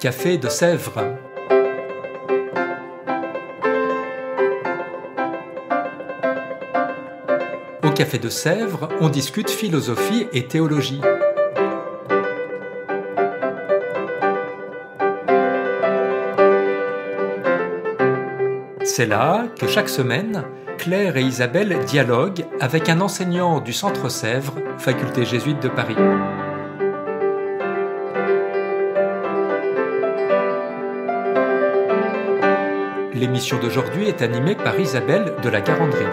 Café de Sèvres. Au Café de Sèvres, on discute philosophie et théologie. C'est là que chaque semaine, Claire et Isabelle dialoguent avec un enseignant du Centre Sèvres, faculté jésuite de Paris. L'émission d'aujourd'hui est animée par Isabelle de la Garandrie.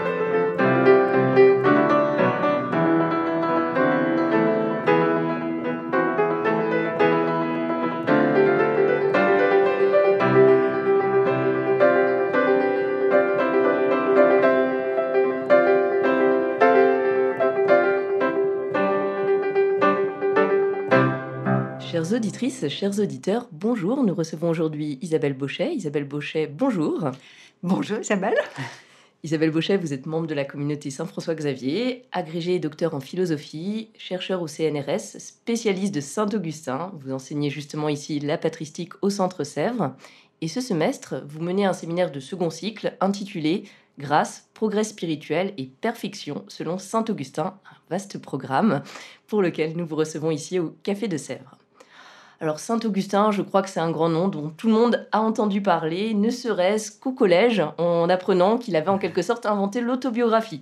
Chères auditrices, chers auditeurs, bonjour. Nous recevons aujourd'hui Isabelle Bauchet. Isabelle Bauchet, bonjour. Bonjour Isabelle. Isabelle Bauchet, vous êtes membre de la communauté Saint-François-Xavier, agrégée et docteur en philosophie, chercheur au CNRS, spécialiste de Saint-Augustin. Vous enseignez justement ici la patristique au Centre Sèvres. Et ce semestre, vous menez un séminaire de second cycle intitulé « Grâce, progrès spirituel et perfection selon Saint-Augustin », un vaste programme pour lequel nous vous recevons ici au Café de Sèvres. Alors Saint-Augustin, je crois que c'est un grand nom dont tout le monde a entendu parler, ne serait-ce qu'au collège, en apprenant qu'il avait en quelque sorte inventé l'autobiographie.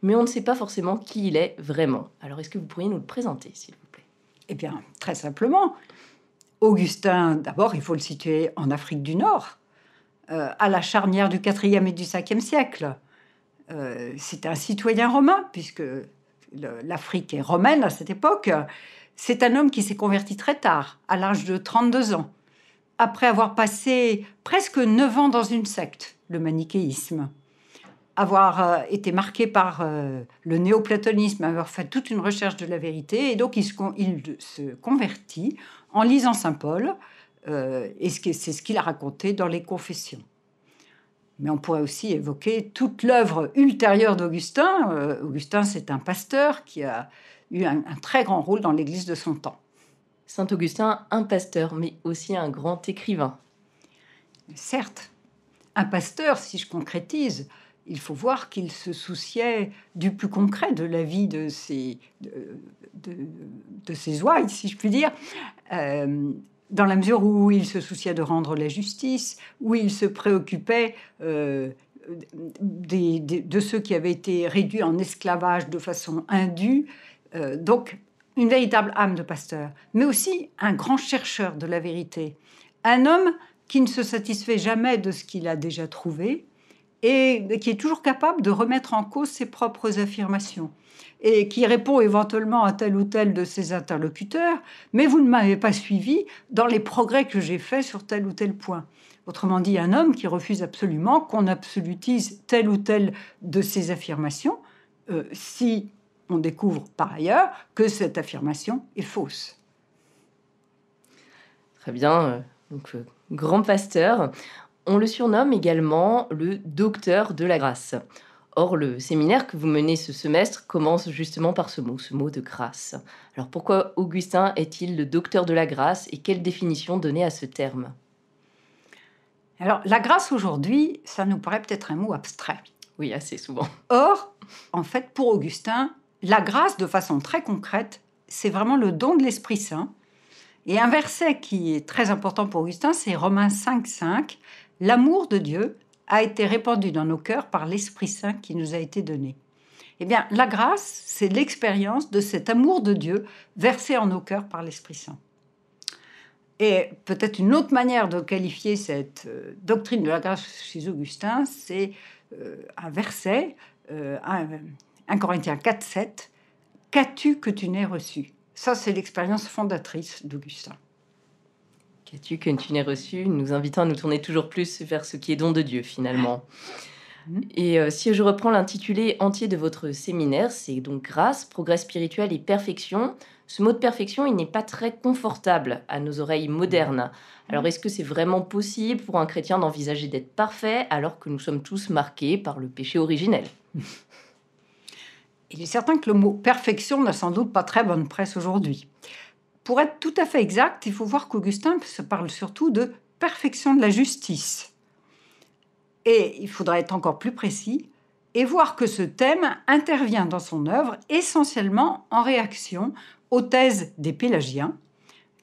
Mais on ne sait pas forcément qui il est vraiment. Alors est-ce que vous pourriez nous le présenter, s'il vous plaît ? Eh bien, très simplement, Augustin, d'abord, il faut le situer en Afrique du Nord, à la charnière du 4e et du 5e siècle. C'est un citoyen romain, puisque l'Afrique est romaine à cette époque. C'est un homme qui s'est converti très tard, à l'âge de 32 ans, après avoir passé presque 9 ans dans une secte, le manichéisme, avoir été marqué par le néoplatonisme, avoir fait toute une recherche de la vérité, et donc il se convertit en lisant Saint Paul, et c'est ce qu'il a raconté dans les Confessions. Mais on pourrait aussi évoquer toute l'œuvre ultérieure d'Augustin. Augustin, c'est un pasteur qui a eu un très grand rôle dans l'Église de son temps. Saint-Augustin, un pasteur, mais aussi un grand écrivain. Certes, un pasteur, si je concrétise, il faut voir qu'il se souciait du plus concret de la vie de ses ouailles, si je puis dire, dans la mesure où il se souciait de rendre la justice, où il se préoccupait de ceux qui avaient été réduits en esclavage de façon indue. Donc, une véritable âme de pasteur, mais aussi un grand chercheur de la vérité. Un homme qui ne se satisfait jamais de ce qu'il a déjà trouvé et qui est toujours capable de remettre en cause ses propres affirmations et qui répond éventuellement à tel ou tel de ses interlocuteurs, mais vous ne m'avez pas suivi dans les progrès que j'ai faits sur tel ou tel point. Autrement dit, un homme qui refuse absolument qu'on absolutise telle ou telle de ses affirmations, si on découvre par ailleurs que cette affirmation est fausse. Très bien, donc grand pasteur. On le surnomme également le docteur de la grâce. Or, le séminaire que vous menez ce semestre commence justement par ce mot de grâce. Alors pourquoi Augustin est-il le docteur de la grâce et quelle définition donner à ce terme ? Alors, la grâce aujourd'hui, ça nous paraît peut-être un mot abstrait. Oui, assez souvent. Or, en fait, pour Augustin, la grâce, de façon très concrète, c'est vraiment le don de l'Esprit Saint. Et un verset qui est très important pour Augustin, c'est Romains 5,5. « L'amour de Dieu a été répandu dans nos cœurs par l'Esprit Saint qui nous a été donné. » Eh bien, la grâce, c'est l'expérience de cet amour de Dieu versé en nos cœurs par l'Esprit Saint. Et peut-être une autre manière de qualifier cette doctrine de la grâce chez Augustin, c'est un verset, 1 Corinthiens 4,7, « Qu'as-tu que tu n'aies reçu ?» Ça, c'est l'expérience fondatrice d'Augustin. Qu'as-tu que tu n'aies reçu, nous invitant à nous tourner toujours plus vers ce qui est don de Dieu, finalement. Et si je reprends l'intitulé entier de votre séminaire, c'est donc grâce, progrès spirituel et perfection. Ce mot de perfection, il n'est pas très confortable à nos oreilles modernes. Alors, est-ce que c'est vraiment possible pour un chrétien d'envisager d'être parfait alors que nous sommes tous marqués par le péché originel ? Il est certain que le mot perfection n'a sans doute pas très bonne presse aujourd'hui. Pour être tout à fait exact, il faut voir qu'Augustin se parle surtout de perfection de la justice. Et il faudra être encore plus précis et voir que ce thème intervient dans son œuvre essentiellement en réaction aux thèses des pélagiens,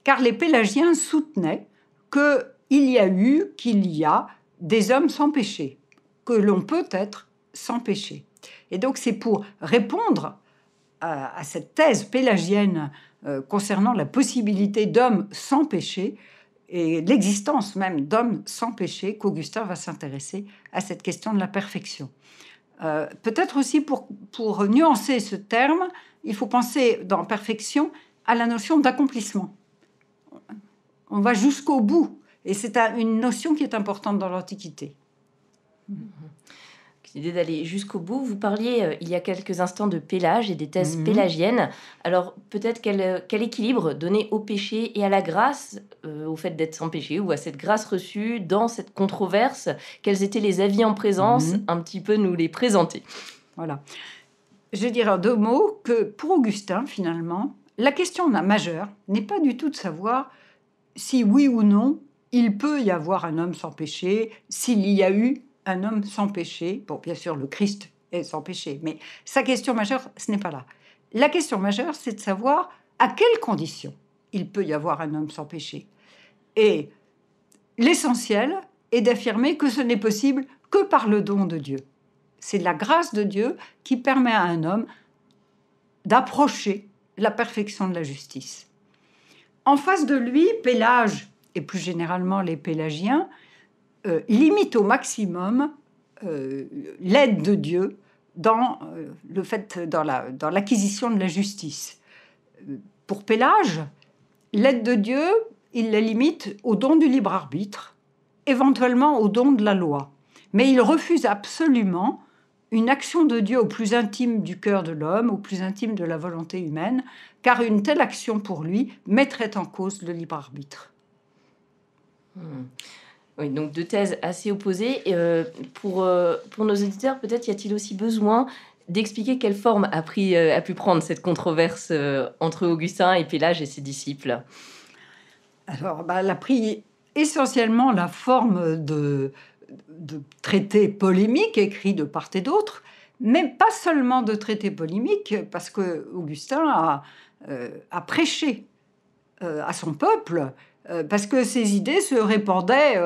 car les pélagiens soutenaient qu'il y a des hommes sans péché, que l'on peut être sans péché. Et donc c'est pour répondre à cette thèse pélagienne concernant la possibilité d'hommes sans péché et l'existence même d'hommes sans péché qu'Augustin va s'intéresser à cette question de la perfection. Peut-être aussi pour nuancer ce terme, il faut penser dans perfection à la notion d'accomplissement. On va jusqu'au bout, et c'est une notion qui est importante dans l'Antiquité. L'idée d'aller jusqu'au bout. Vous parliez il y a quelques instants de Pélage et des thèses pélagiennes. Alors peut-être quel équilibre donner au péché et à la grâce, au fait d'être sans péché, ou à cette grâce reçue dans cette controverse? Quels étaient les avis en présence? Un petit peu nous les présenter. Voilà. Je dirais en 2 mots que pour Augustin, finalement, la question majeure n'est pas du tout de savoir si oui ou non il peut y avoir un homme sans péché, s'il y a eu un homme sans péché. Bon, bien sûr, le Christ est sans péché, mais sa question majeure, ce n'est pas là. La question majeure, c'est de savoir à quelles conditions il peut y avoir un homme sans péché. Et l'essentiel est d'affirmer que ce n'est possible que par le don de Dieu. C'est la grâce de Dieu qui permet à un homme d'approcher la perfection de la justice. En face de lui, Pélage, et plus généralement les pélagiens, limite au maximum l'aide de Dieu dans l'acquisition de la justice. Pour Pélage, l'aide de Dieu, il la limite au don du libre arbitre, éventuellement au don de la loi. Mais il refuse absolument une action de Dieu au plus intime du cœur de l'homme, au plus intime de la volonté humaine, car une telle action pour lui mettrait en cause le libre arbitre. Oui, donc 2 thèses assez opposées. Pour nos auditeurs, peut-être y a-t-il aussi besoin d'expliquer quelle forme a pu prendre cette controverse entre Augustin et Pélage et ses disciples. Alors, elle a pris essentiellement la forme de traités polémiques écrits de part et d'autre, mais pas seulement de traités polémiques, parce que Augustin a prêché à son peuple, parce que ses idées se répandaient,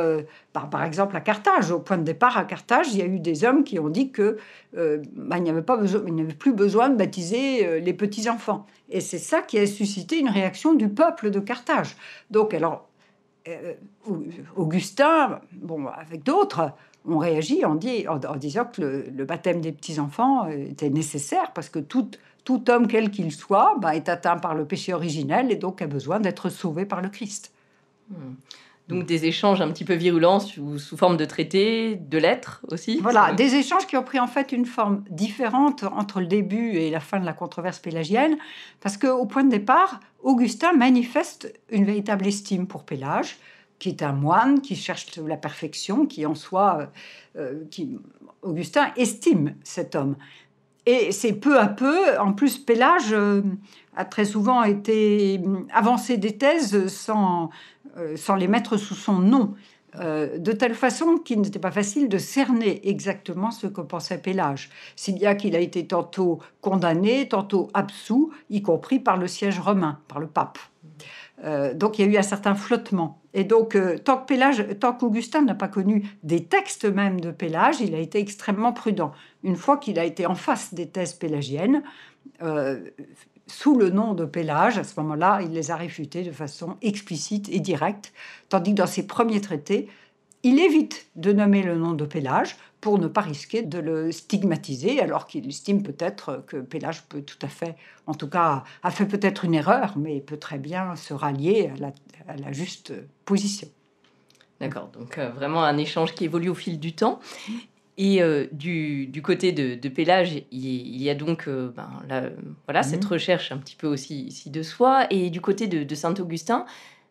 par exemple à Carthage. Au point de départ, à Carthage, il y a eu des hommes qui ont dit qu'il n'y avait plus besoin de baptiser les petits-enfants. Et c'est ça qui a suscité une réaction du peuple de Carthage. Donc, alors, Augustin, avec d'autres, ont réagi en disant que le baptême des petits-enfants était nécessaire, parce que tout homme, quel qu'il soit, est atteint par le péché originel et donc a besoin d'être sauvé par le Christ. Donc des échanges un petit peu virulents sous forme de traités, de lettres aussi. Voilà, des échanges qui ont pris en fait une forme différente entre le début et la fin de la controverse pélagienne, parce qu'au point de départ, Augustin manifeste une véritable estime pour Pélage, qui est un moine qui cherche la perfection, qui en soi, Augustin estime cet homme. Et c'est peu à peu, en plus Pélage a très souvent avancé des thèses sans les mettre sous son nom, de telle façon qu'il n'était pas facile de cerner exactement ce que pensait Pélage. Si bien qu'il a été tantôt condamné, tantôt absous, y compris par le siège romain, par le pape. Donc il y a eu un certain flottement. Et donc, tant qu'Augustin n'a pas connu des textes même de Pélage, il a été extrêmement prudent. Une fois qu'il a été en face des thèses pélagiennes, sous le nom de Pélage, à ce moment-là, il les a réfutées de façon explicite et directe, tandis que dans ses premiers traités, il évite de nommer le nom de Pélage pour ne pas risquer de le stigmatiser, alors qu'il estime peut-être que Pélage peut tout à fait, en tout cas, a fait peut-être une erreur, mais peut très bien se rallier à la juste position. D'accord, donc vraiment un échange qui évolue au fil du temps. Et du côté de Pélage, il y a donc cette recherche un petit peu aussi de soi. Et du côté de Saint-Augustin,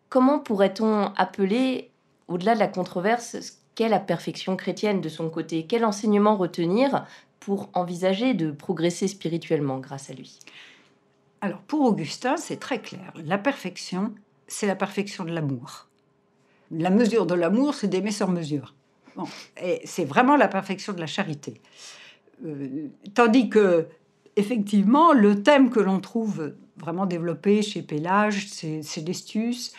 comment pourrait-on appeler, au-delà de la controverse, ce qu'est la perfection chrétienne de son côté? Quel enseignement retenir pour envisager de progresser spirituellement grâce à lui? Alors, pour Augustin, c'est très clair. La perfection, c'est la perfection de l'amour. La mesure de l'amour, c'est d'aimer sur mesure. Bon, et c'est vraiment la perfection de la charité. Tandis que, effectivement, le thème que l'on trouve vraiment développé chez Pélage, chez Destius,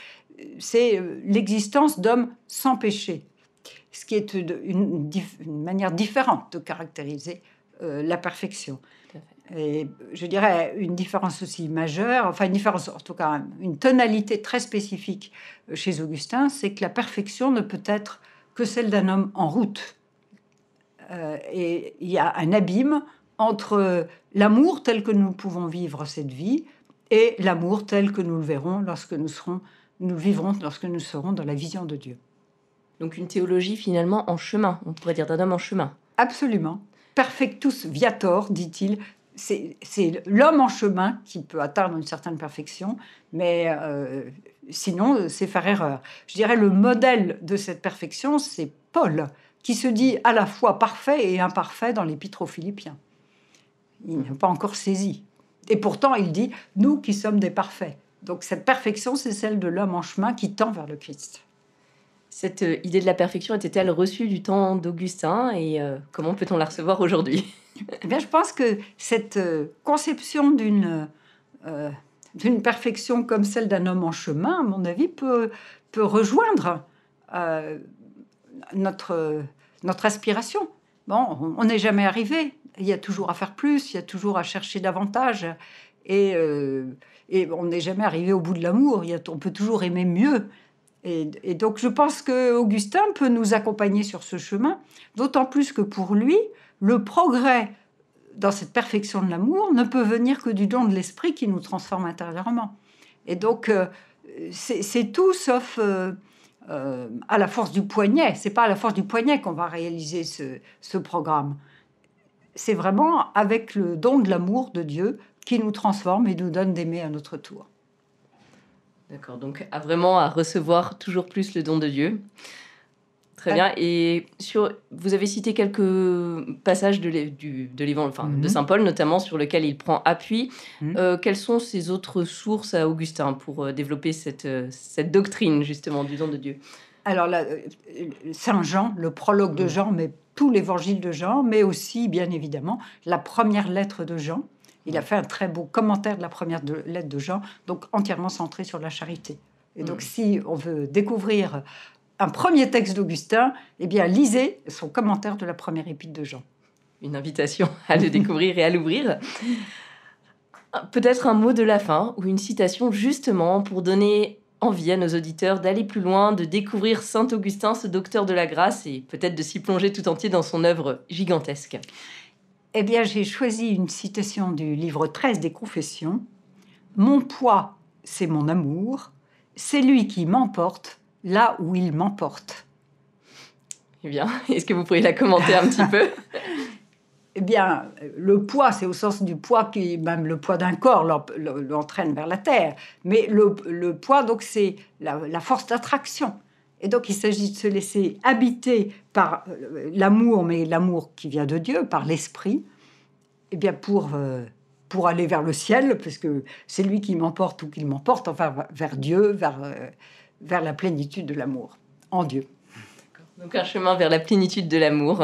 c'est l'existence d'hommes sans péché, ce qui est une manière différente de caractériser la perfection. Et je dirais une différence aussi majeure, enfin une différence, en tout cas une tonalité très spécifique chez Augustin, c'est que la perfection ne peut être que celle d'un homme en route. Et il y a un abîme entre l'amour tel que nous pouvons vivre cette vie et l'amour tel que nous le verrons lorsque nous le vivrons lorsque nous serons dans la vision de Dieu. Donc une théologie finalement en chemin, on pourrait dire d'un homme en chemin. Absolument. Perfectus viator, dit-il. C'est l'homme en chemin qui peut atteindre une certaine perfection, mais sinon, c'est faire erreur. Je dirais le modèle de cette perfection, c'est Paul, qui se dit à la fois parfait et imparfait dans l'Épître aux Philippiens. Il n'a pas encore saisi. Et pourtant, il dit « nous qui sommes des parfaits ». Donc cette perfection, c'est celle de l'homme en chemin qui tend vers le Christ. Cette idée de la perfection était-elle reçue du temps d'Augustin et comment peut-on la recevoir aujourd'hui ? Eh bien, je pense que cette conception d'une perfection comme celle d'un homme en chemin, à mon avis, peut rejoindre notre aspiration. Bon, on n'est jamais arrivé. Il y a toujours à faire plus, il y a toujours à chercher davantage. Et on n'est jamais arrivé au bout de l'amour. On peut toujours aimer mieux. Et donc, je pense qu'Augustin peut nous accompagner sur ce chemin, d'autant plus que pour lui, le progrès dans cette perfection de l'amour ne peut venir que du don de l'esprit qui nous transforme intérieurement. Et donc, c'est tout sauf à la force du poignet. C'est pas à la force du poignet qu'on va réaliser ce programme. C'est vraiment avec le don de l'amour de Dieu qui nous transforme et nous donne d'aimer à notre tour. D'accord, donc vraiment à recevoir toujours plus le don de Dieu. Très bien. Et vous avez cité quelques passages de l'évangile, de Saint Paul notamment, sur lesquels il prend appui. Quelles sont ces autres sources à Augustin pour développer cette doctrine justement du don de Dieu ? Alors là, Saint Jean, le prologue de Jean, mais tout l'évangile de Jean, mais aussi bien évidemment la première lettre de Jean. Il a fait un très beau commentaire de la première lettre de Jean, donc entièrement centré sur la charité. Et donc si on veut découvrir un premier texte d'Augustin, eh bien, lisez son commentaire de la première épître de Jean. Une invitation à le découvrir et à l'ouvrir. Peut-être un mot de la fin ou une citation justement pour donner envie à nos auditeurs d'aller plus loin, de découvrir Saint Augustin, ce docteur de la grâce, et peut-être de s'y plonger tout entier dans son œuvre gigantesque. Eh bien, j'ai choisi une citation du livre 13 des Confessions. « Mon poids, c'est mon amour. C'est lui qui m'emporte là où il m'emporte. » Eh bien, est-ce que vous pourriez la commenter un petit peu ? Eh bien, le poids, c'est au sens du poids qui, même le poids d'un corps, l'entraîne vers la terre. Mais le poids, donc, c'est la force d'attraction. Et donc, il s'agit de se laisser habiter par l'amour, mais l'amour qui vient de Dieu, par l'esprit, eh bien, pour aller vers le ciel, parce que c'est lui qui m'emporte ou qu'il m'emporte, enfin, vers Dieu, vers la plénitude de l'amour, en Dieu. Donc un chemin vers la plénitude de l'amour,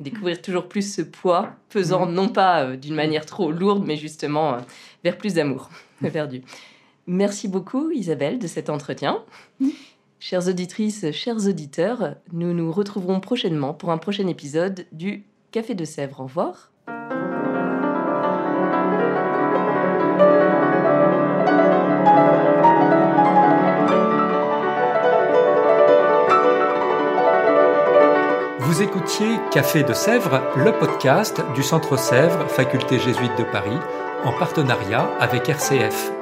découvrir toujours plus ce poids pesant, non pas d'une manière trop lourde, mais justement vers plus d'amour, vers Dieu. Merci beaucoup Isabelle de cet entretien. Chères auditrices, chers auditeurs, nous nous retrouverons prochainement pour un prochain épisode du Café de Sèvres. Au revoir. Vous écoutiez Café de Sèvres, le podcast du Centre Sèvres, Faculté jésuite de Paris, en partenariat avec RCF.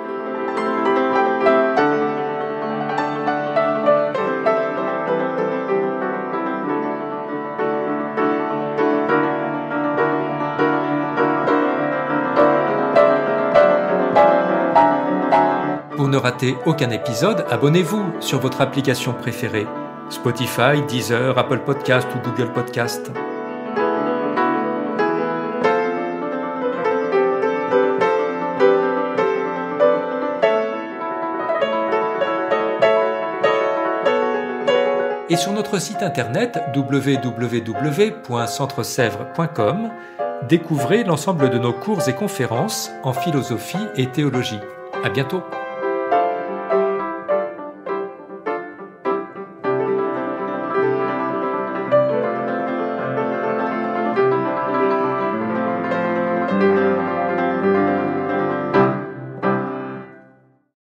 Pour ne rater aucun épisode, abonnez-vous sur votre application préférée. Spotify, Deezer, Apple Podcast ou Google Podcast. et sur notre site internet www.centresèvres.com, découvrez l'ensemble de nos cours et conférences en philosophie et théologie. À bientôt!